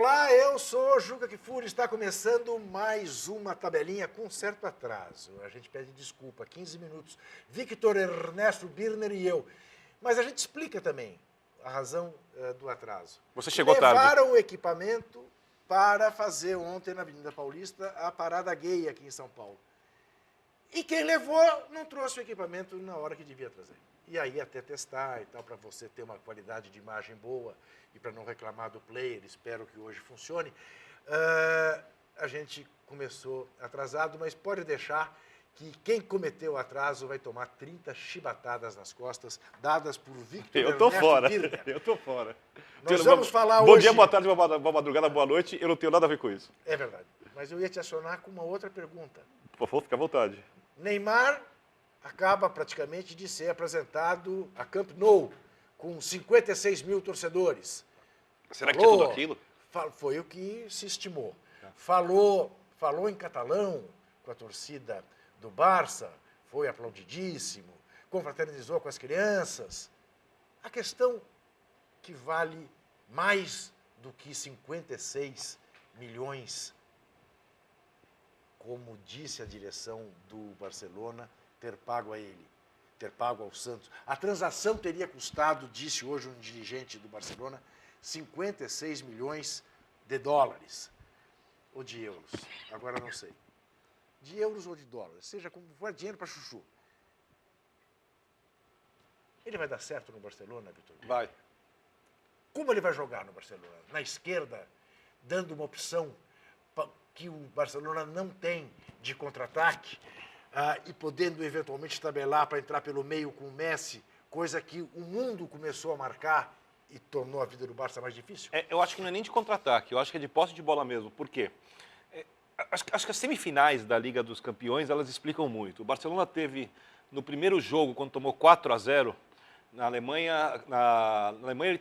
Olá, eu sou Juca Kfouri, está começando mais uma tabelinha com certo atraso. A gente pede desculpa, 15 minutos. Victor Ernesto Birner e eu. Mas a gente explica também a razão do atraso. Você chegou tarde. Levaram o equipamento para fazer ontem na Avenida Paulista a parada gay aqui em São Paulo. E quem levou não trouxe o equipamento na hora que devia trazer. E aí até testar e tal, para você ter uma qualidade de imagem boa e para não reclamar do player, espero que hoje funcione. A gente começou atrasado, mas pode deixar que quem cometeu o atraso vai tomar 30 chibatadas nas costas, dadas por Victor Eu tô fora, Birner. eu tô fora. Nós vamos falar Bom hoje... dia, boa tarde, boa madrugada, boa noite, eu não tenho nada a ver com isso. É verdade, mas eu ia te acionar com uma outra pergunta. Por favor, fica à vontade. Neymar acaba praticamente de ser apresentado a Camp Nou, com 56 mil torcedores. Será que é tudo aquilo? Foi o que se estimou. Falou em catalão com a torcida do Barça, foi aplaudidíssimo, confraternizou com as crianças. A questão que vale mais do que 56 milhões, como disse a direção do Barcelona, ter pago a ele, ter pago ao Santos. A transação teria custado, disse hoje um dirigente do Barcelona, 56 milhões de dólares. Ou de euros, agora não sei. De euros ou de dólares, seja como for, dinheiro para chuchu. Ele vai dar certo no Barcelona, Vitor? Vai. Como ele vai jogar no Barcelona? Na esquerda, dando uma opção que o Barcelona não tem de contra-ataque, e podendo eventualmente tabelar para entrar pelo meio com o Messi, coisa que o mundo começou a marcar e tornou a vida do Barça mais difícil? Eu acho que não é nem de contra-ataque, eu acho que é de posse de bola mesmo. Por quê? Acho que as semifinais da Liga dos Campeões, elas explicam muito. O Barcelona teve, no primeiro jogo, quando tomou 4-0, na Alemanha,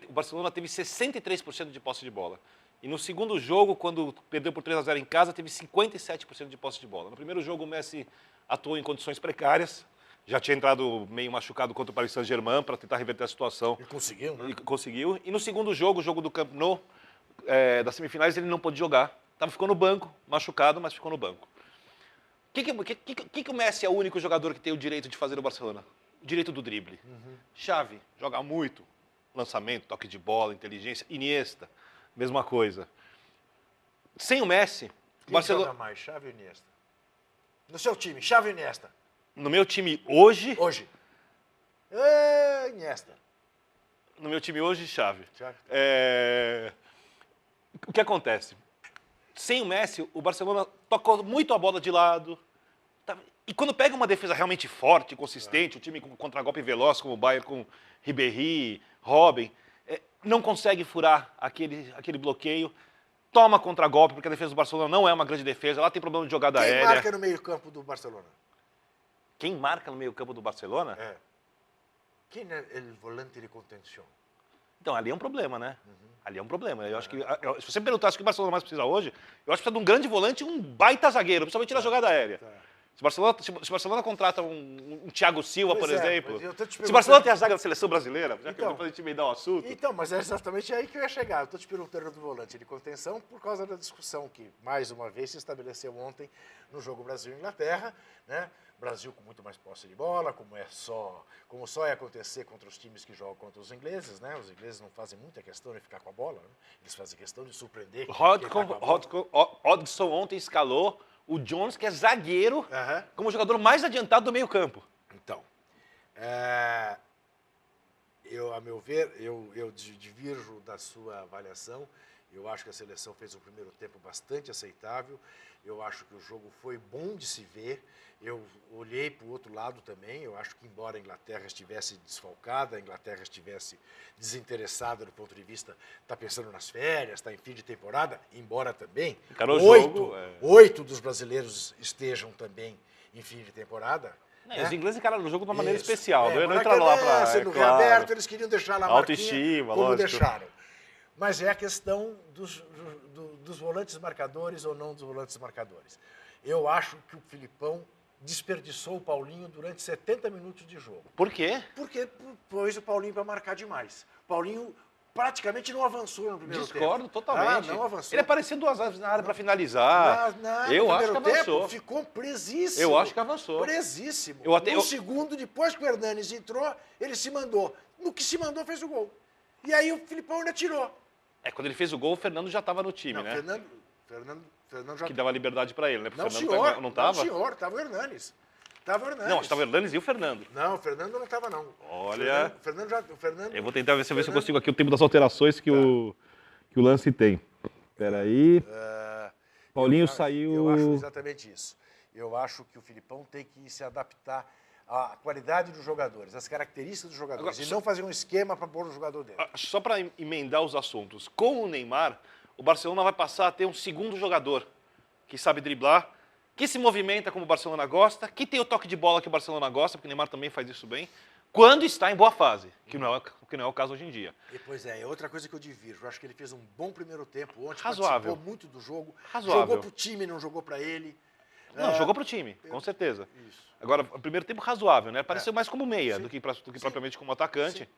o Barcelona teve 63% de posse de bola. E no segundo jogo, quando perdeu por 3-0 em casa, teve 57% de posse de bola. No primeiro jogo, o Messi atuou em condições precárias, já tinha entrado meio machucado contra o Paris Saint-Germain para tentar reverter a situação. E conseguiu, né? E conseguiu. E no segundo jogo, o jogo do Camp Nou, das semifinais, ele não pôde jogar. Estava ficando no banco, machucado, mas ficou no banco. Que o Messi é o único jogador que tem o direito de fazer no Barcelona? O direito do drible. Xavi, joga muito. Lançamento, toque de bola, inteligência. Iniesta, mesma coisa. Sem o Messi... Quem joga mais, Xavi ou Iniesta? No seu time, Xavi ou Iniesta? No meu time hoje... Hoje. Iniesta. No meu time hoje, Xavi. Xavi. O que acontece? Sem o Messi, o Barcelona tocou muito a bola de lado. E quando pega uma defesa realmente forte, consistente, um time com contra-golpe veloz, como o Bayern com Ribéry, Robben, não consegue furar aquele bloqueio, toma contra-golpe, porque a defesa do Barcelona não é uma grande defesa, lá tem problema de jogada aérea. Quem marca no meio-campo do Barcelona? Quem marca no meio-campo do Barcelona? Quem é o volante de contenção? Então, ali é um problema, né? Ali é um problema. Eu acho que, se você me perguntasse o que o Barcelona mais precisa hoje, eu acho que precisa de um grande volante e um baita zagueiro, principalmente na jogada aérea. Se o Barcelona contrata um Thiago Silva, por exemplo, se o Barcelona tem a zaga da seleção brasileira, já que depois a gente me dá o assunto. Então, mas é exatamente aí que eu ia chegar. Eu estou te perguntando do volante de contenção por causa da discussão que, mais uma vez, se estabeleceu ontem no jogo Brasil-Inglaterra, né? Brasil com muito mais posse de bola, como só ia acontecer contra os times que jogam contra os ingleses, né? Os ingleses não fazem muita questão de ficar com a bola, né? Eles fazem questão de surpreender. Hodgson ontem escalou o Jones, que é zagueiro, como o jogador mais adiantado do meio-campo. Então, a meu ver, eu divirjo da sua avaliação. Eu acho que a seleção fez um primeiro tempo bastante aceitável. Eu acho que o jogo foi bom de se ver. Eu olhei para o outro lado também. Eu acho que, embora a Inglaterra estivesse desfalcada, a Inglaterra estivesse desinteressada do ponto de vista, está pensando nas férias, está em fim de temporada, embora também oito dos brasileiros estejam também em fim de temporada. Os ingleses encararam o jogo de uma maneira especial. Não entraram lá para... no reaberto, eles queriam deixar lá a marquinha, como lógico. deixaram. Mas é a questão dos volantes marcadores ou não dos volantes marcadores. Eu acho que o Filipão desperdiçou o Paulinho durante 70 minutos de jogo. Por quê? Porque pôs o Paulinho para marcar demais. O Paulinho praticamente não avançou no primeiro Discordo tempo. totalmente. Não avançou. Ele aparecia 2 vezes na área para finalizar. Eu acho que avançou. Tempo, ficou presíssimo. Eu acho que avançou. Presíssimo. No segundo, depois que o Hernanes entrou, ele se mandou. No que se mandou, fez o gol. E aí o Filipão ainda tirou. Quando ele fez o gol, o Fernando já estava no time, né? Fernando já... Que dava liberdade para ele, né? Não, Fernando senhor. Não estava? Não, senhor. Estava o Hernanes. Não, estava o Hernanes e o Fernando. Não, o Fernando não estava, não. Olha... O Fernando... Eu vou tentar ver se eu consigo aqui o tempo das alterações que o lance tem. Espera aí. Paulinho saiu... Eu acho exatamente isso. Eu acho que o Filipão tem que se adaptar à qualidade dos jogadores, às características dos jogadores, e não fazer um esquema para pôr o jogador dentro. Só para emendar os assuntos. Com o Neymar, o Barcelona vai passar a ter um segundo jogador que sabe driblar, que se movimenta como o Barcelona gosta, que tem o toque de bola que o Barcelona gosta, porque o Neymar também faz isso bem, quando está em boa fase, que não é o caso hoje em dia. Pois é outra coisa que eu divirjo. Eu acho que ele fez um bom primeiro tempo ontem, razoável. Participou muito do jogo, Razoável. Jogou para o time, não jogou para ele. Não, jogou para o time, com certeza. Isso. Agora, o primeiro tempo razoável, né? Pareceu mais como meia do que propriamente como atacante. Sim.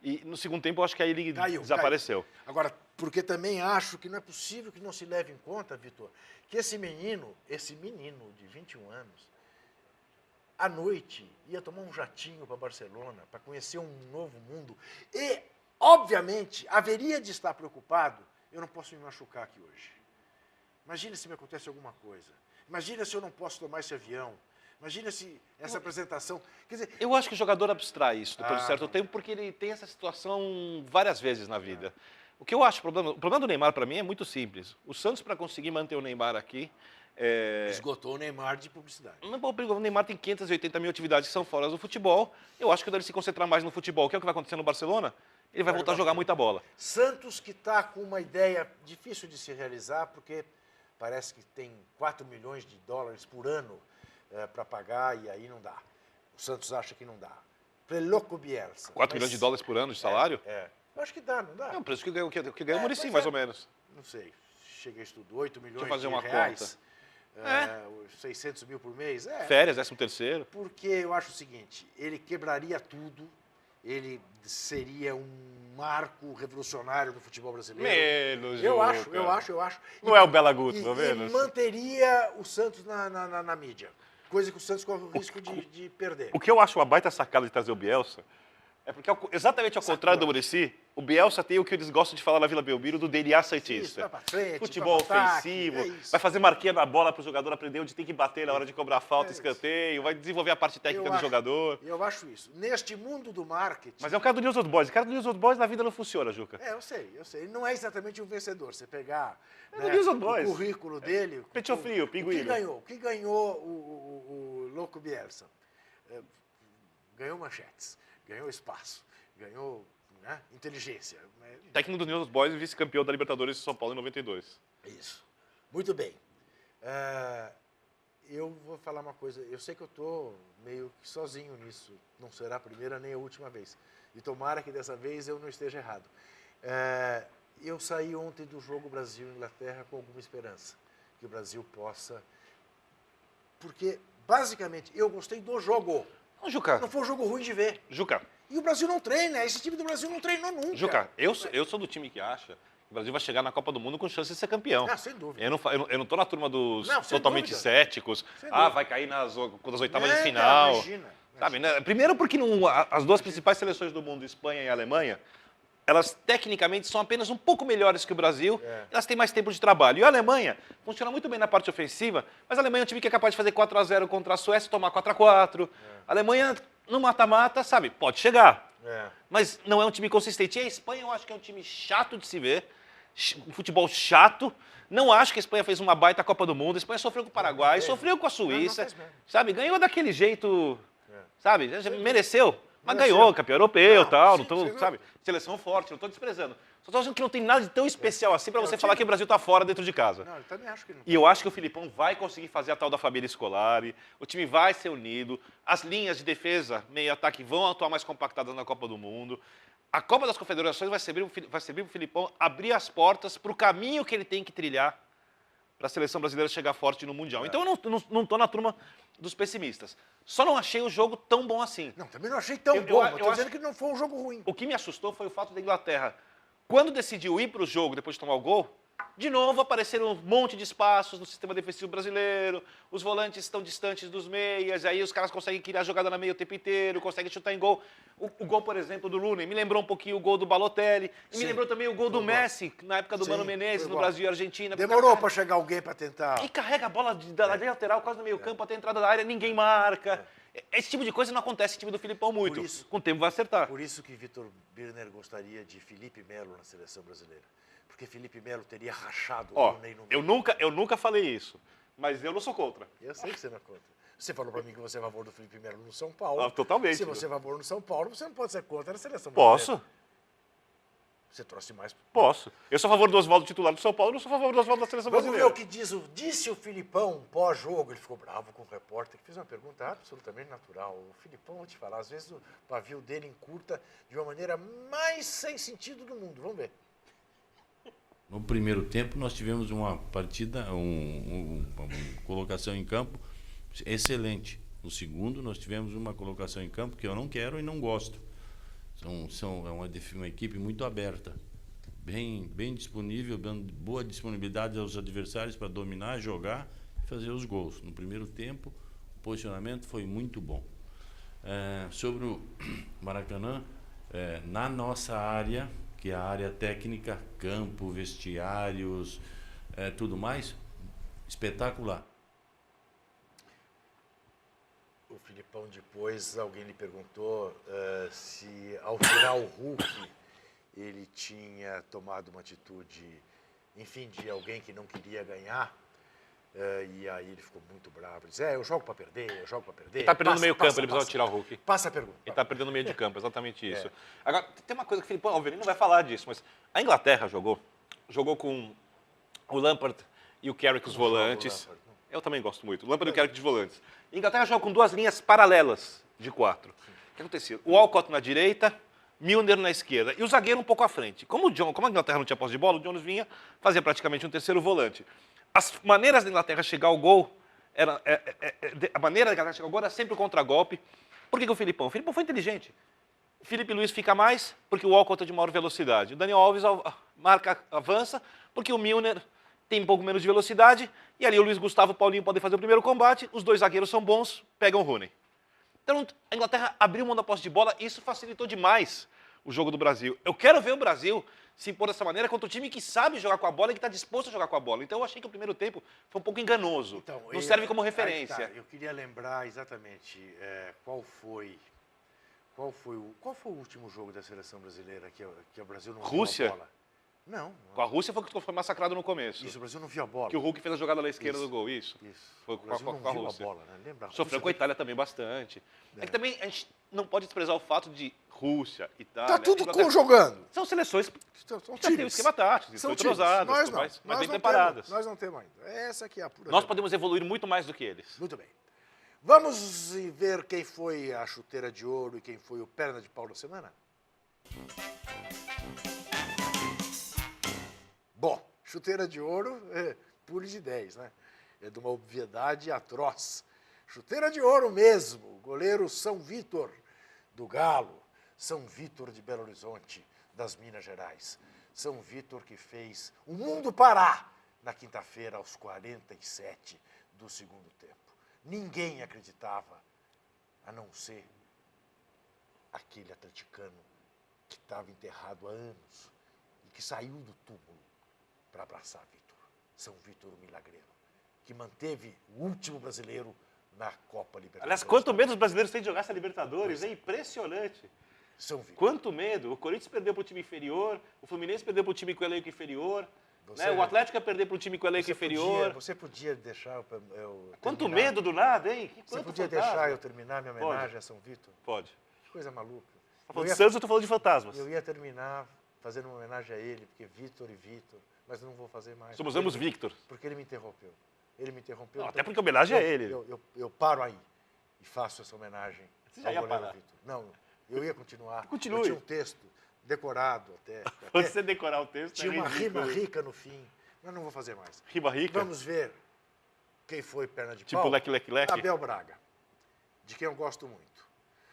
E no segundo tempo, eu acho que aí ele desapareceu. Caiu. Agora, porque também acho que não é possível que não se leve em conta, Vitor, que esse menino de 21 anos, à noite ia tomar um jatinho para Barcelona, para conhecer um novo mundo. E, obviamente, haveria de estar preocupado, eu não posso me machucar aqui hoje. Imagina se me acontece alguma coisa. Imagina se eu não posso tomar esse avião. Imagina se essa apresentação... Quer dizer, eu acho que o jogador abstrai isso depois de certo tempo, porque ele tem essa situação várias vezes na vida. O que eu acho, o problema do Neymar, para mim, é muito simples. O Santos, para conseguir manter o Neymar aqui... esgotou o Neymar de publicidade. O Neymar tem 580 mil atividades que são fora do futebol. Eu acho que quando ele se concentrar mais no futebol, que é o que vai acontecer no Barcelona, ele vai voltar a jogar muita bola. Santos, que está com uma ideia difícil de se realizar, porque parece que tem 4 milhões de dólares por ano para pagar, e aí não dá. O Santos acha que não dá. Louco Bielsa. 4 milhões de dólares por ano de salário? Eu acho que dá, não dá? É um preço que ganha o Muricy, mais ou menos. Não sei. Chega a estudo, 8 milhões Deixa eu fazer de uma reais. 600 mil por mês. Férias, 13º. Porque eu acho o seguinte, ele quebraria tudo, ele seria um marco revolucionário do futebol brasileiro. Menos, eu acho. Não é o Bela Guto, pelo menos. E manteria o Santos na mídia. Coisa que o Santos corre o risco de perder. O que eu acho uma baita sacada de trazer o Bielsa é porque, exatamente ao contrário do Muricy, o Bielsa tem o que eles gostam de falar na Vila Belmiro do DNA santista. Futebol ofensivo, vai fazer marquinha na bola para o jogador aprender onde tem que bater na hora de cobrar falta, escanteio, vai desenvolver a parte técnica do jogador. Eu acho isso. Neste mundo do marketing... Mas é o cara do News Old Boys. O cara do News Old Boys na vida não funciona, Juca. Eu sei. Ele não é exatamente um vencedor. Você pegar o currículo dele... Pecho frio, pinguinho. O que ganhou o Louco Bielsa? Ganhou manchetes. Ganhou espaço, ganhou inteligência. Técnico do News Old Boys e vice-campeão da Libertadores de São Paulo em 92. Isso. Muito bem. Eu vou falar uma coisa. Eu sei que eu estou meio que sozinho nisso. Não será a primeira nem a última vez. E tomara que dessa vez eu não esteja errado. Eu saí ontem do jogo Brasil-Inglaterra com alguma esperança. Que o Brasil possa... Porque, basicamente, eu gostei do jogo. Juca. Não foi um jogo ruim de ver. Juca. E o Brasil não treina. Esse time do Brasil não treinou nunca. Juca, eu sou do time que acha que o Brasil vai chegar na Copa do Mundo com chance de ser campeão. Sem dúvida. Eu não tô na turma dos totalmente dúvida. Céticos. Vai cair nas oitavas de final. Cara, imagina. Sabe, né? Primeiro porque as duas principais seleções do mundo, Espanha e Alemanha, elas tecnicamente são apenas um pouco melhores que o Brasil, elas têm mais tempo de trabalho. E a Alemanha funciona muito bem na parte ofensiva, mas a Alemanha é um time que é capaz de fazer 4-0 contra a Suécia e tomar 4-4. A Alemanha, no mata-mata, sabe, pode chegar, mas não é um time consistente. E a Espanha eu acho que é um time chato de se ver, um futebol chato. Não acho que a Espanha fez uma baita Copa do Mundo. A Espanha sofreu com o Paraguai, sofreu com a Suíça, sabe, ganhou daquele jeito, sabe, mereceu. Mas ganhou, campeão europeu e tal, sabe? Seleção forte, não estou desprezando. Só estou achando que não tem nada de tão especial assim para você falar que o Brasil está fora dentro de casa. Não, eu também acho que não. E eu acho que o Filipão vai conseguir fazer a tal da família Scolari, o time vai ser unido, as linhas de defesa, meio ataque vão atuar mais compactadas na Copa do Mundo. A Copa das Confederações vai servir para o Filipão abrir as portas para o caminho que ele tem que trilhar para a seleção brasileira chegar forte no Mundial. Então eu não estou na turma dos pessimistas. Só não achei o jogo tão bom assim. Não, também não achei tão bom. Estou dizendo que não foi um jogo ruim. O que me assustou foi o fato da Inglaterra Quando decidiu ir para o jogo, depois de tomar o gol, de novo apareceram um monte de espaços no sistema defensivo brasileiro, os volantes estão distantes dos meias, aí os caras conseguem criar jogada na meia o tempo inteiro, conseguem chutar em gol. O gol, por exemplo, do Rooney me lembrou um pouquinho o gol do Balotelli, e me lembrou também o gol do Messi, na época do Mano Menezes, no Brasil e Argentina. Demorou para chegar alguém para tentar... E carrega a bola da lateral, quase no meio campo, até a entrada da área, ninguém marca. Esse tipo de coisa não acontece no time do Filipão muito. Com o tempo vai acertar. Por isso que Vitor Birner gostaria de Felipe Melo na seleção brasileira. Porque Felipe Melo teria rachado o Rooney no meio. Eu nunca falei isso, mas eu não sou contra. Eu sei que você não é contra. Você falou para mim que você é a favor do Felipe Melo no São Paulo. Totalmente. Se você é a favor no São Paulo, você não pode ser contra a seleção brasileira. Posso. Você trouxe mais... Posso. Eu sou a favor do Oswaldo titular do São Paulo, não sou a favor do Oswaldo da seleção brasileira. Vamos ver o que disse o Filipão pós-jogo. Ele ficou bravo com o repórter, que fez uma pergunta absolutamente natural. O Filipão, vou te falar, às vezes o pavio dele encurta de uma maneira mais sem sentido do mundo. Vamos ver. No primeiro tempo nós tivemos uma partida, uma colocação em campo excelente. No segundo nós tivemos uma colocação em campo que eu não quero e não gosto. É uma equipe muito aberta, bem disponível, boa disponibilidade aos adversários para dominar, jogar e fazer os gols. No primeiro tempo o posicionamento foi muito bom. Sobre o Maracanã, na nossa área, que é a área técnica, campo, vestiários, tudo mais, espetacular. O Filipão, depois, alguém lhe perguntou se, ao tirar o Hulk, ele tinha tomado uma atitude, enfim, de alguém que não queria ganhar. E aí ele ficou muito bravo. Ele disse, eu jogo para perder, eu jogo para perder. Ele está perdendo no meio campo, ele precisava tirar o Hulk. Passa a pergunta. Ele está perdendo no meio de campo, exatamente isso. Agora, tem uma coisa que o Filipão, óbvio, ele não vai falar disso, mas a Inglaterra jogou com o Lampard e o Carrick, os volantes. Eu também gosto muito. O Lampard e o Carrick de volantes. A Inglaterra joga com duas linhas paralelas de 4. O que acontecia? O Walcott na direita, Milner na esquerda. E o zagueiro um pouco à frente. Como a Inglaterra não tinha posse de bola, o Jones vinha, fazia praticamente um terceiro volante. As maneiras da Inglaterra chegar ao gol, a maneira da Inglaterra chegar ao gol era sempre o contragolpe. Por que o Filipão? O Filipão foi inteligente. O Felipe Luiz fica mais, porque o Walcott é de maior velocidade. O Daniel Alves avança, porque o Milner tem um pouco menos de velocidade. E ali o Luiz Gustavo e o Paulinho podem fazer o primeiro combate. Os dois zagueiros são bons, pegam o Rooney. Então a Inglaterra abriu mão da posse de bola e isso facilitou demais o jogo do Brasil. Eu quero ver o Brasil se impor dessa maneira contra um time que sabe jogar com a bola e que está disposto a jogar com a bola. Então eu achei que o primeiro tempo foi um pouco enganoso. Então, não serve como referência. Eu queria lembrar exatamente qual foi o último jogo da seleção brasileira que o Brasil não Rússia? viu a bola. Não. Com a Rússia foi massacrado no começo. Isso, o Brasil não viu a bola. Que o Hulk fez a jogada na esquerda do gol, isso. Foi com a Rússia. Bola, né? Lembra? Sofreu com a Itália também bastante. É que também a gente não pode desprezar o fato de Rússia, Itália... Tá tudo jogando. São seleções são que já têm um esquema tático, são entrosadas, mas bem preparadas. Nós não temos ainda. Essa aqui é a pura... Nós podemos evoluir muito mais do que eles. Muito bem. Vamos ver quem foi a chuteira de ouro e quem foi o perna de pau da semana? Bom, chuteira de ouro pule de 10, né? É de uma obviedade atroz. Chuteira de ouro mesmo, o goleiro São Vítor, do Galo. São Vítor de Belo Horizonte, das Minas Gerais. São Vítor que fez o mundo parar na quinta-feira, aos 47 do segundo tempo. Ninguém acreditava, a não ser aquele atleticano que estava enterrado há anos e que saiu do túmulo para abraçar Vítor. São Vítor, o milagreiro, que manteve o último brasileiro na Copa Libertadores. Aliás, quanto medo os brasileiros têm de jogar essa Libertadores, é impressionante. São Vítor. Quanto medo. O Corinthians perdeu para o time inferior, o Fluminense perdeu para o time com o elenco inferior, né? O Atlético ia perder para o time com o elenco inferior. Você podia deixar eu terminar. Quanto medo do nada, hein? Você podia deixar eu terminar minha homenagem a São Vítor? Pode. Que coisa maluca. Você tá falando de Santos, eu estou falando de fantasmas. Eu ia terminar fazendo uma homenagem a ele, porque Vítor e Vítor, mas eu não vou fazer mais. Somos ambos Victor. Porque ele me interrompeu. Ele me interrompeu. Não, até porque a homenagem é a ele. Eu paro aí e faço essa homenagem Você ao goleiro Vítor. Não, eu ia continuar. Continue. Eu tinha um texto decorado até. Você decorar o texto tinha uma rima rica no fim, mas não vou fazer mais. Rima rica? Vamos ver quem foi perna de pau. Tipo leque. Abel Braga, de quem eu gosto muito.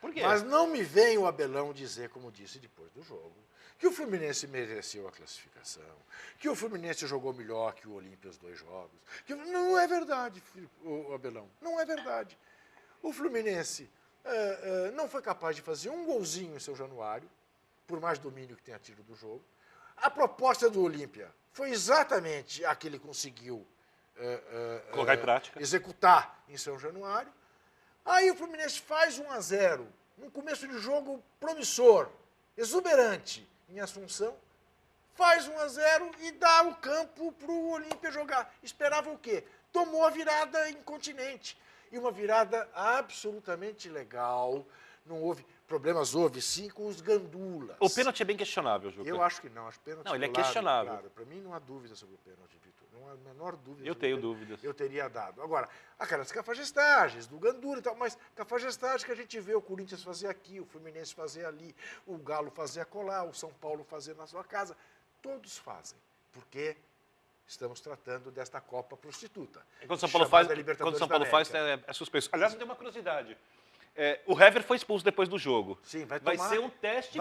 Por quê? Mas não me vem o Abelão dizer, como disse depois do jogo, que o Fluminense mereceu a classificação, que o Fluminense jogou melhor que o Olímpia os 2 jogos. Não é verdade, o Abelão, não é verdade. O Fluminense não foi capaz de fazer um golzinho em São Januário, por mais domínio que tenha tido do jogo. A proposta do Olímpia foi exatamente a que ele conseguiu Colocar em prática. executar em São Januário. Aí o Fluminense faz 1-0, num começo de jogo promissor, exuberante em Assunção, faz 1-0 e dá o campo para o Olímpia jogar. Esperava o quê? Tomou a virada incontinente. E uma virada absolutamente legal. Não houve problemas, houve sim com os gandulas. O pênalti é bem questionável, Juca. Eu acho que não. Acho pênalti Não, ele é claro, questionável. Claro. Para mim não há dúvida sobre o pênalti, Vitor. Não há a menor dúvida. Eu sobre tenho o pênalti. dúvidas. Eu teria dado. Agora, aquelas cafajestagens do Gandula e tal, mas cafajestagem que a gente vê o Corinthians fazer aqui, o Fluminense fazer ali, o Galo fazer acolá, o São Paulo fazer na sua casa, todos fazem. Porque estamos tratando desta Copa prostituta. E quando o São Paulo faz, é suspenso. Aliás, tem uma curiosidade. O Hever foi expulso depois do jogo. Sim, vai ser um teste...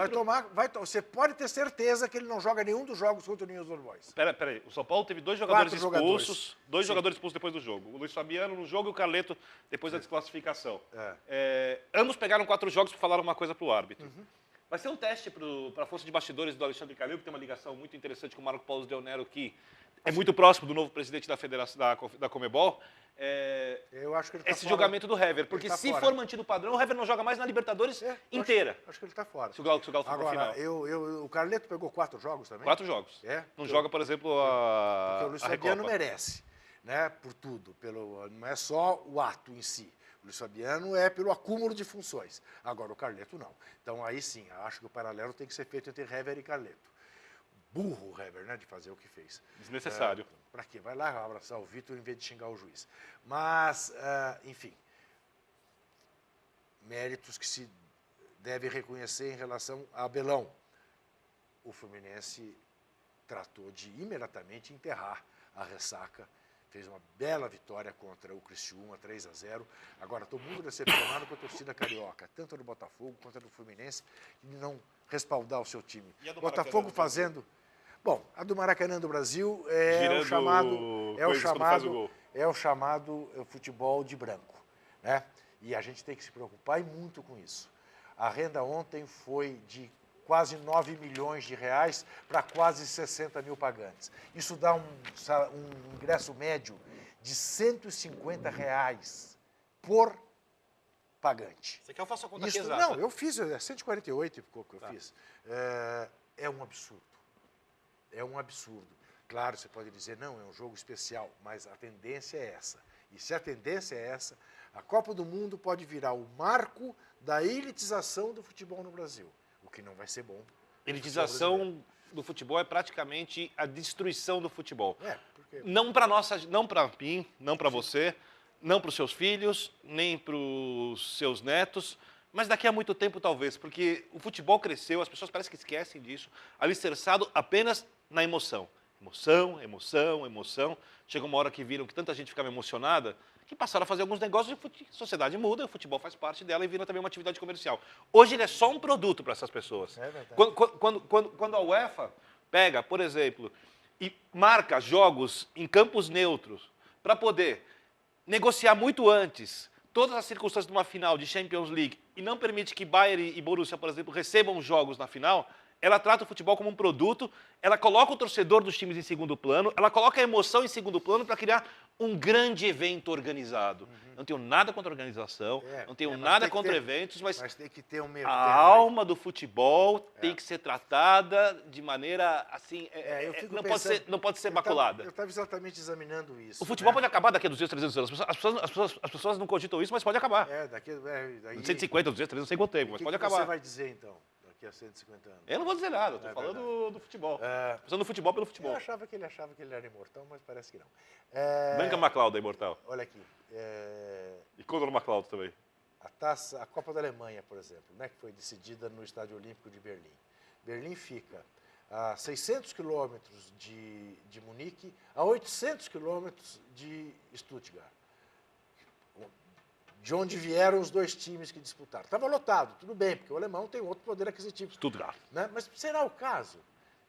Você pode ter certeza que ele não joga nenhum dos jogos contra o News Old Boys. Peraí, o São Paulo teve 2 jogadores 4 expulsos, jogadores. jogadores expulsos depois do jogo. O Luiz Fabiano no jogo e o Carleto depois da desclassificação. Ambos pegaram 4 jogos para falar uma coisa para o árbitro. Vai ser um teste para a força de bastidores do Alexandre Calil, que tem uma ligação muito interessante com o Marco Paulo Del Nero, que é muito próximo do novo presidente da Federação da Comebol. Eu acho que ele tá esse fora. julgamento do Hever, porque Tá se fora. for mantido o padrão, o Hever não joga mais na Libertadores inteira. Acho que ele está fora. Se o Galo for pra Agora, final. o Carleto pegou 4 jogos também? 4 jogos. Não joga, por exemplo, Porque o Luiz a Fabiano Recopa. merece, né? Por tudo. Não é só o ato em si. O Luiz Fabiano é pelo acúmulo de funções. Agora, o Carleto não. Então, aí sim, acho que o paralelo tem que ser feito entre Hever e Carleto. Burro o Hever, né, de fazer o que fez. Desnecessário. Para quê? Vai lá abraçar o Vitor em vez de xingar o juiz. Mas, enfim, méritos que se deve reconhecer em relação a Abelão. O Fluminense tratou de imediatamente enterrar a ressaca. Fez uma bela vitória contra o Criciúma, 3-0. Agora, todo mundo decepcionado com a torcida carioca, tanto do Botafogo quanto do Fluminense, de não respaldar o seu time. Botafogo fazendo... Bom, a do Maracanã do Brasil é o chamado futebol de branco, né? E a gente tem que se preocupar e muito com isso. A renda ontem foi de quase 9 milhões de reais para quase 60 mil pagantes. Isso dá um ingresso médio de 150 reais por pagante. Você quer que eu faça a conta aqui Isso, exata? não, eu fiz, 148 e pouco que eu fiz. É um absurdo. É um absurdo. Claro, você pode dizer, não, é um jogo especial, mas a tendência é essa. E se a tendência é essa, a Copa do Mundo pode virar o marco da elitização do futebol no Brasil, o que não vai ser bom. Elitização do futebol é praticamente a destruição do futebol. Porque... Não para mim, não para você, não para os seus filhos, nem para os seus netos, mas daqui a muito tempo talvez, porque o futebol cresceu, as pessoas parecem que esquecem disso, alicerçado apenas na emoção. Emoção, emoção, emoção. Chega uma hora que viram que tanta gente ficava emocionada, que passaram a fazer alguns negócios e a sociedade muda, o futebol faz parte dela e vira também uma atividade comercial. Hoje ele é só um produto para essas pessoas. É verdade. Quando a UEFA pega, por exemplo, e marca jogos em campos neutros para poder negociar muito antes todas as circunstâncias de uma final de Champions League e não permite que Bayern e Borussia, por exemplo, recebam jogos na final, ela trata o futebol como um produto, ela coloca o torcedor dos times em segundo plano, ela coloca a emoção em segundo plano para criar um grande evento organizado. Não tenho nada contra a organização, não tenho nada contra eventos, mas tem que ter um meio a termo. alma do futebol tem que ser tratada de maneira assim, não pode ser maculada. Eu estava exatamente examinando isso. O futebol pode acabar daqui a 200, 300 anos. As pessoas não cogitam isso, mas pode acabar. Daí, 150, 200, 300, não sei quanto tempo, mas pode acabar. O que você vai dizer, então, daqui a 150 anos? Eu não vou dizer nada, estou falando do futebol. Estou falando do futebol pelo futebol. Eu achava que ele era imortal, mas parece que não. Branca MacLeod é imortal. Olha aqui. E Conor MacLeod também. A Copa da Alemanha, por exemplo, né, que foi decidida no Estádio Olímpico de Berlim. Berlim fica a 600 quilômetros de Munique, a 800 quilômetros de Stuttgart. de onde vieram os dois times que disputaram. Estava lotado, tudo bem, porque o alemão tem outro poder aquisitivo. Stuttgart. Né? Mas será o caso?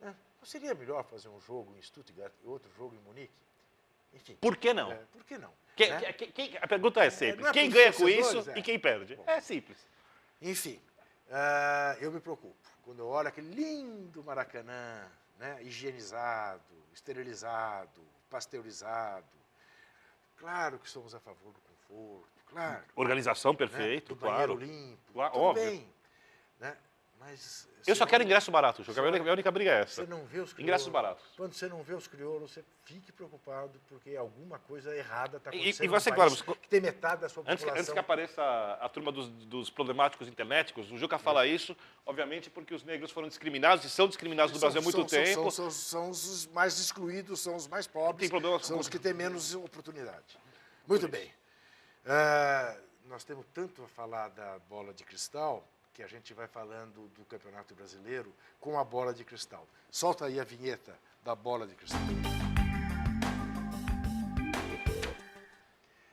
Né? Não seria melhor fazer um jogo em Stuttgart e outro jogo em Munique? Enfim. Por que não? Por que não? Né? A pergunta é simples. Não é quem pros ganha com isso torcedores, e quem perde? Bom. É simples. Enfim, eu me preocupo. Quando eu olho aquele lindo Maracanã, né? Higienizado, esterilizado, pasteurizado. Claro que somos a favor do conforto, claro. Organização Né? perfeito, Do banheiro claro. limpo, Claro, tudo óbvio. bem. Né? Mas Eu só não- quero ingresso barato, Juca. A única briga é essa. Você não vê os crioulos. Ingressos baratos. Quando você não vê os crioulos, você fique preocupado, porque alguma coisa errada está E acontecendo vai ser no claro, país, mas que tem metade da sua Antes população. que apareça a turma dos problemáticos internéticos, o Juca fala isso, obviamente, porque os negros foram discriminados e são discriminados no Brasil há muito tempo. São os mais excluídos, são os mais pobres, Tem problema são com- os que têm menos oportunidade. Muito bem. Nós temos tanto a falar da bola de cristal que a gente vai falando do Campeonato Brasileiro com a bola de cristal. Solta aí a vinheta da bola de cristal.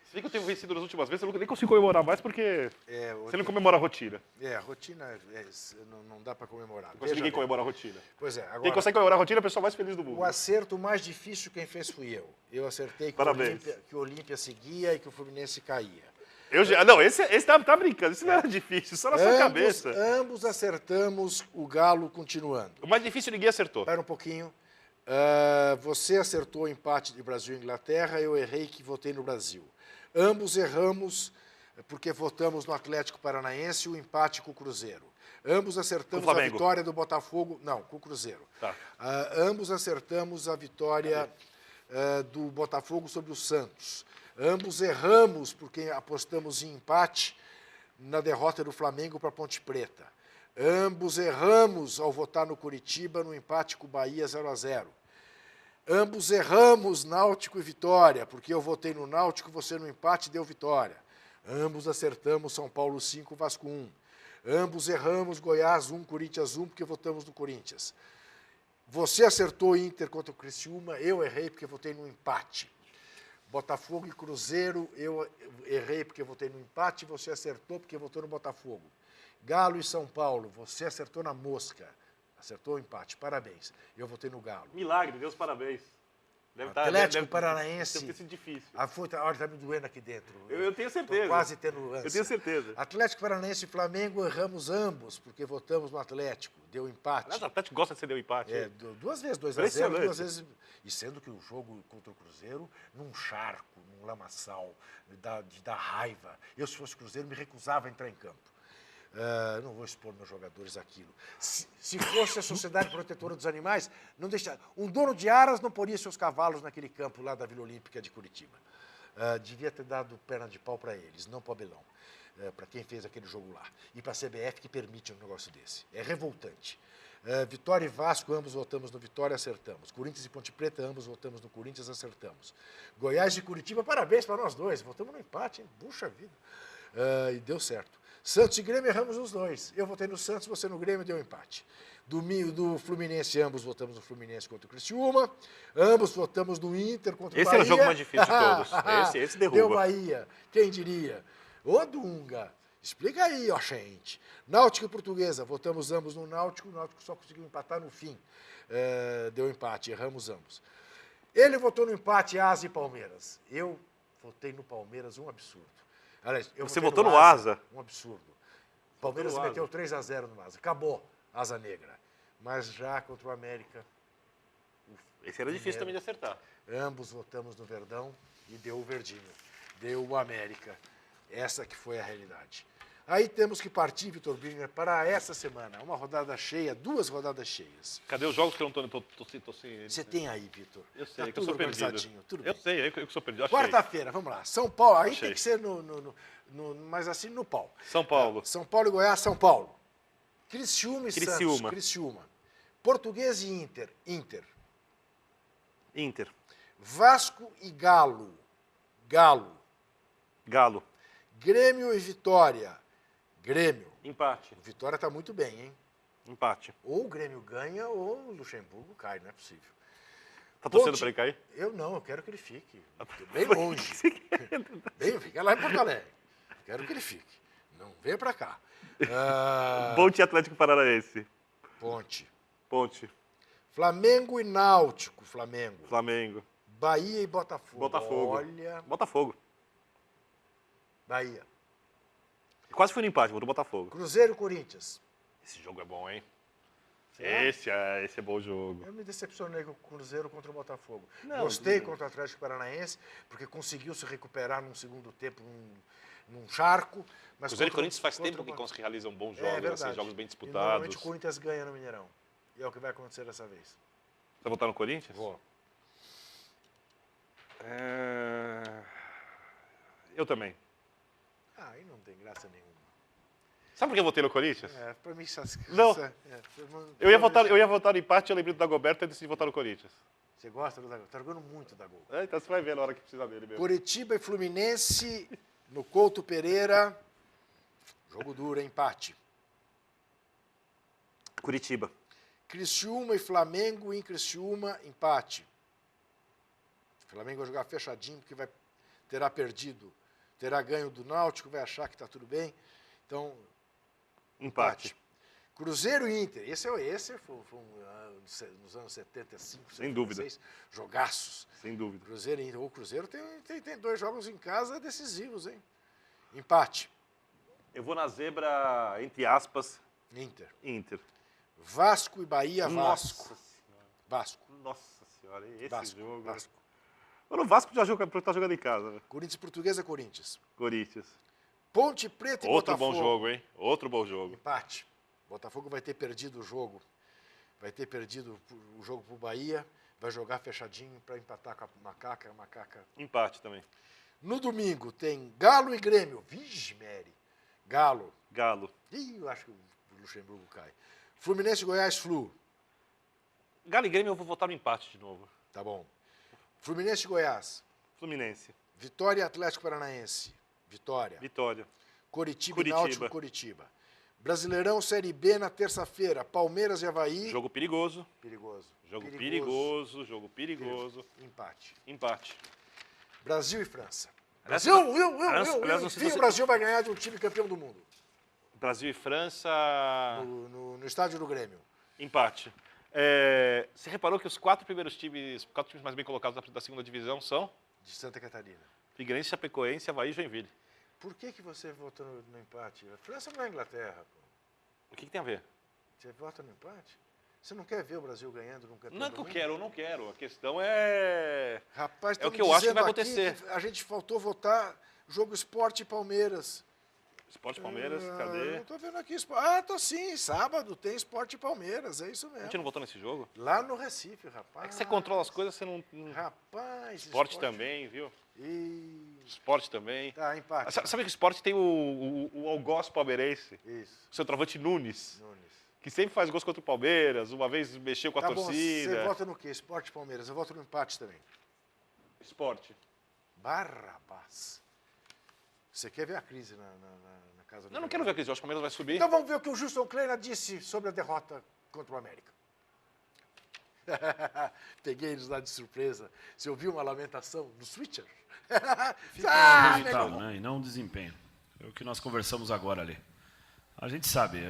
Se bem que eu tenho vencido nas últimas vezes, eu nem consigo comemorar mais porque você não comemora a rotina. A rotina não dá para comemorar. Não ninguém bem. comemora a rotina. Pois é, Quem agora, consegue comemorar a rotina é a pessoa mais feliz do mundo. o acerto mais difícil quem fez fui eu. Eu acertei Parabéns. que o Olímpia seguia e que o Fluminense caía. Não, esse tá brincando, isso não era difícil, só na sua cabeça. Ambos acertamos o Galo continuando. O mais difícil ninguém acertou. Espera um pouquinho. Você acertou o empate de Brasil e Inglaterra, eu errei que votei no Brasil. Ambos erramos porque votamos no Atlético Paranaense e o empate com o Cruzeiro. Ambos acertamos Com o a Flamengo. vitória do Botafogo. Não, com o Cruzeiro. Tá. Ambos acertamos a vitória do Botafogo sobre o Santos. Ambos erramos porque apostamos em empate na derrota do Flamengo para a Ponte Preta. Ambos erramos ao votar no Curitiba no empate com o Bahia 0-0. Ambos erramos Náutico e Vitória, porque eu votei no Náutico, você no empate deu Vitória. Ambos acertamos São Paulo 5, Vasco 1. Ambos erramos Goiás 1, Corinthians 1, porque votamos no Corinthians. Você acertou Inter contra o Criciúma, eu errei porque votei no empate. Botafogo e Cruzeiro, eu errei porque votei no empate, você acertou porque votou no Botafogo. Galo e São Paulo, você acertou na mosca. Acertou o empate, parabéns. Eu votei no Galo. Milagre, Deus parabéns. Atlético Paranaense. Deve ter sido difícil. Olha, está me doendo aqui dentro. Eu tenho certeza. Tô quase tendo ânsia. Eu tenho certeza. Atlético Paranaense e Flamengo, erramos ambos, porque votamos no Atlético. Deu empate. Aliás, o Atlético gosta de ceder o empate. Duas vezes 2-0, Impressionante. duas vezes. E sendo que o jogo contra o Cruzeiro, num charco, num lamaçal, de dar raiva. Eu, se fosse Cruzeiro, me recusava a entrar em campo. Não vou expor meus jogadores aquilo. Se fosse a Sociedade Protetora dos Animais, não deixa. Um dono de aras não poria seus cavalos naquele campo lá da Vila Olímpica de Curitiba. Devia ter dado perna de pau para eles, não para o Abelão. Para quem fez aquele jogo lá. E para a CBF que permite um negócio desse. É revoltante. Vitória e Vasco, ambos votamos no Vitória, acertamos. Corinthians e Ponte Preta, ambos votamos no Corinthians, acertamos. Goiás e Curitiba, parabéns para nós dois. Votamos no empate, hein? Puxa vida. E deu certo. Santos e Grêmio, erramos os dois. Eu votei no Santos, você no Grêmio, deu empate. Do Fluminense, ambos votamos no Fluminense contra o Criciúma. Ambos votamos no Inter contra o Esse Bahia. era o jogo mais difícil de todos. Esse derruba. Deu Bahia. Quem diria? Ô, Dunga, explica aí, ó, gente. Náutico e Portuguesa, votamos ambos no Náutico. O Náutico só conseguiu empatar no fim. Deu empate, erramos ambos. Ele votou no empate, Asa e Palmeiras. Eu votei no Palmeiras, um absurdo. Aliás, Você votei votou no Asa? Um absurdo. Palmeiras no meteu 3-0 no Asa. Acabou, Asa Negra. Mas já contra o América, Esse era difícil também de acertar. ambos votamos no Verdão e deu o Verdinho. Deu o América. Essa que foi a realidade. Aí temos que partir, Vitor Birner, para essa semana. Uma rodada cheia, 2 rodadas cheias. Cadê os jogos que eu não tô sem... Você tem aí, Vitor. Eu sei, Tá que eu sou tudo perdido. organizadinho, tudo Eu bem. sei, eu que sou perdido. Achei. Quarta-feira, vamos lá. São Paulo, aí Achei. tem que ser mas assim no pau. São Paulo. São Paulo e Goiás, São Paulo. Criciúma e Criciúma. Santos, Criciúma. Português e Inter, Inter. Inter. Vasco e Galo, Galo. Galo. Grêmio e Vitória, Grêmio. Empate. O Vitória está muito bem, hein? Empate. Ou o Grêmio ganha ou o Luxemburgo cai, não é possível. Tá torcendo Ponte- pra ele cair? Eu não, eu quero que ele fique. Bem longe. Fica lá em Porto Alegre. Quero que ele fique. Não venha pra cá. Ponte Atlético Paranaense. Ponte. Flamengo e Náutico. Flamengo. Bahia e Botafogo. Olha. Botafogo. Bahia. Quase fui no empate, vou do Botafogo. Cruzeiro e Corinthians. Esse jogo é bom, hein? Será? Esse é bom jogo. Eu me decepcionei com o Cruzeiro contra o Botafogo. Não, Gostei contra o Atlético Paranaense, porque conseguiu se recuperar num segundo tempo, num charco. Mas Cruzeiro e Corinthians faz tempo que realizam bons jogos, assim, jogos bem disputados. E normalmente o Corinthians ganha no Mineirão. E é o que vai acontecer dessa vez. Você vai votar no Corinthians? Vou. Eu também. Aí não tem graça nenhuma. Sabe por que eu votei no Corinthians? Pra mim... Não. Eu ia votar no empate, eu lembrei do Dagoberto e decidi votar no Corinthians. Você gosta do Dagoberto? Tá jogando muito da gol. Então você vai ver na hora que precisa dele mesmo. Curitiba e Fluminense no Couto Pereira. Jogo duro, empate. Curitiba. Criciúma e Flamengo em Criciúma, empate. O Flamengo vai jogar fechadinho, porque terá ganho do Náutico, vai achar que está tudo bem. Então, empate. Cruzeiro e Inter. Esse foi nos anos 75, sem dúvida. Jogaços. Sem dúvida. Cruzeiro e Inter. O Cruzeiro tem 2 jogos em casa decisivos, hein? Empate. Eu vou na zebra, entre aspas, Inter. Vasco e Bahia, Vasco. Nossa senhora, esse jogo. Vasco. O Vasco já tá jogando em casa. Né? Corinthians e Portuguesa, Corinthians. Ponte Preta e Outro Botafogo. Bom jogo, hein? Outro bom jogo. Empate. Botafogo vai ter perdido o jogo. Vai ter perdido o jogo pro Bahia. Vai jogar fechadinho para empatar com a Macaca. Empate também. No domingo tem Galo e Grêmio. Vixe, Mary. Galo. Ih, eu acho que o Luxemburgo cai. Fluminense e Goiás, Flu. Galo e Grêmio eu vou votar no empate de novo. Tá bom. Fluminense e Goiás. Fluminense. Vitória e Atlético Paranaense. Vitória. Coritiba e Náutico, Coritiba. Brasileirão Série B na terça-feira. Palmeiras e Avaí. Jogo perigoso. Jogo perigoso. Empate. Brasil e França. Brasil, O Brasil vai ganhar de um time campeão do mundo. Brasil e França... No estádio do Grêmio. Empate. Você reparou que os 4 primeiros times, mais bem colocados da segunda divisão são? De Santa Catarina. Figueirense, Chapecoense, Avaí e Joinville. Por que você votou no empate? A França não é Inglaterra, pô. O que tem a ver? Você vota no empate? Você não quer ver o Brasil ganhando num campeonato? Não é que eu não quero. A questão é... Rapaz, é o que eu acho que vai acontecer. Que a gente faltou votar jogo Sport e Palmeiras. Sport Palmeiras, cadê? Não tô vendo aqui. Tô sim. Sábado tem Sport e Palmeiras, é isso mesmo. A gente não votou nesse jogo? Lá no Recife, rapaz. É que você controla as coisas, você não... Rapaz... Sport também, viu? Sport também. Tá, empate. Sabe que o Sport tem o algoz palmeirense? Isso. O centroavante Nunes. Que sempre faz gols contra o Palmeiras, uma vez mexeu com a torcida. Você vota no quê? Sport e Palmeiras? Eu voto no empate também. Sport. Barrabás. Você quer ver a crise na casa do... Não quero ver a crise. Eu acho que o Palmeiras vai subir. Então vamos ver o que o Gilson Kleina disse sobre a derrota contra o América. Peguei eles lá de surpresa. Você ouviu uma lamentação do switcher? Fica o resultado, né? E não o desempenho. É o que nós conversamos agora ali. A gente sabe,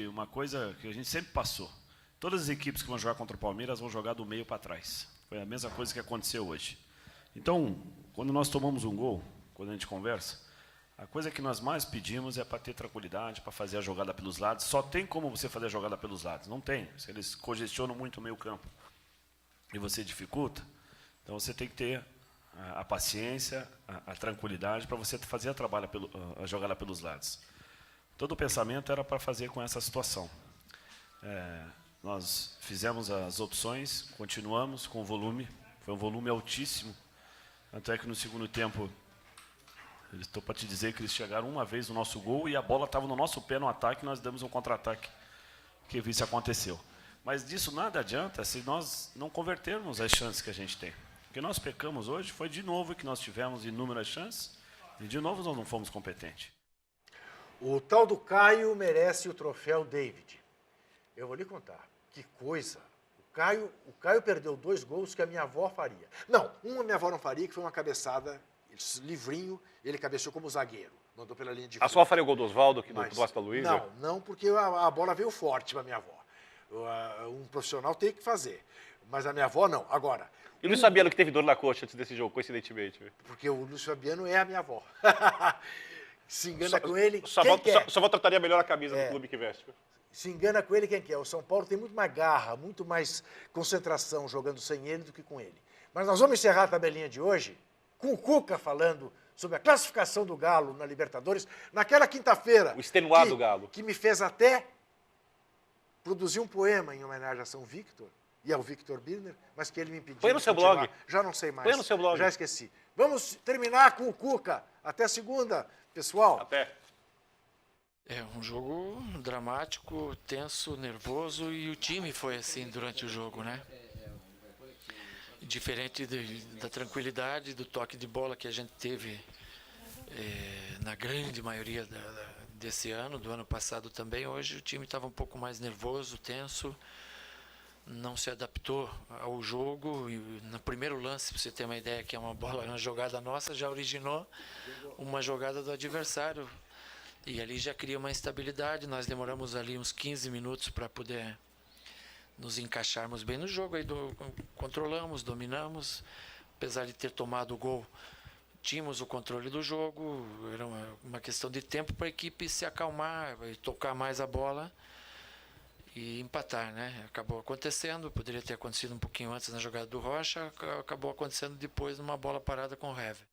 uma coisa que a gente sempre passou. Todas as equipes que vão jogar contra o Palmeiras vão jogar do meio para trás. Foi a mesma coisa que aconteceu hoje. Então, quando nós tomamos um gol, quando a gente conversa, a coisa que nós mais pedimos é para ter tranquilidade, para fazer a jogada pelos lados. Só tem como você fazer a jogada pelos lados. Não tem. Se eles congestionam muito o meio campo e você dificulta, então você tem que ter a paciência, a tranquilidade para você fazer a jogada pelos lados. Todo o pensamento era para fazer com essa situação. Nós fizemos as opções, continuamos com o volume, foi um volume altíssimo, tanto é que no segundo tempo, estou para te dizer que eles chegaram uma vez no nosso gol e a bola estava no nosso pé no ataque, nós demos um contra-ataque, que isso aconteceu. Mas disso nada adianta se nós não convertermos as chances que a gente tem. O que nós pecamos hoje foi de novo que nós tivemos inúmeras chances e de novo nós não fomos competentes. O tal do Caio merece o troféu David. Eu vou lhe contar. Que coisa. O Caio perdeu 2 gols que a minha avó faria. Não, uma minha avó não faria, que foi uma cabeçada, livrinho, ele cabeceou como zagueiro. Mandou pela linha de A fundo. sua faria o gol do Oswaldo, aqui do Mas- Costa Luiza? Não, porque a bola veio forte para minha avó. Um profissional tem que fazer. Mas a minha avó não. Agora, E o Luiz Fabiano que teve dor na coxa antes desse jogo, coincidentemente. porque o Lúcio Fabiano é a minha avó. Se engana com ele, Sua quem avó, quer. sua avó trataria melhor a camisa do clube que veste. Se engana com ele quem quer. O São Paulo tem muito mais garra, muito mais concentração jogando sem ele do que com ele. Mas nós vamos encerrar a tabelinha de hoje com o Cuca falando sobre a classificação do Galo na Libertadores, naquela quinta-feira. O extenuado Galo. Que me fez até produzir um poema em homenagem a São Victor e ao Victor Birner, mas que ele me pediu. Põe no de seu continuar. blog. Já não sei mais. Põe no seu blog. Já esqueci. Vamos terminar com o Cuca. Até segunda, pessoal. Até. É um jogo dramático, tenso, nervoso e o time foi assim durante o jogo, né? Diferente da tranquilidade, do toque de bola que a gente teve na grande maioria desse ano, do ano passado também. Hoje o time estava um pouco mais nervoso, tenso, não se adaptou ao jogo. E no primeiro lance, para você ter uma ideia, que é uma jogada nossa, já originou uma jogada do adversário. E ali já cria uma instabilidade. Nós demoramos ali uns 15 minutos para poder nos encaixarmos bem no jogo. Aí controlamos, dominamos. Apesar de ter tomado o gol, tínhamos o controle do jogo. Era uma questão de tempo para a equipe se acalmar e tocar mais a bola e empatar, né? Acabou acontecendo. Poderia ter acontecido um pouquinho antes na jogada do Rocha. Acabou acontecendo depois numa bola parada com o Hever.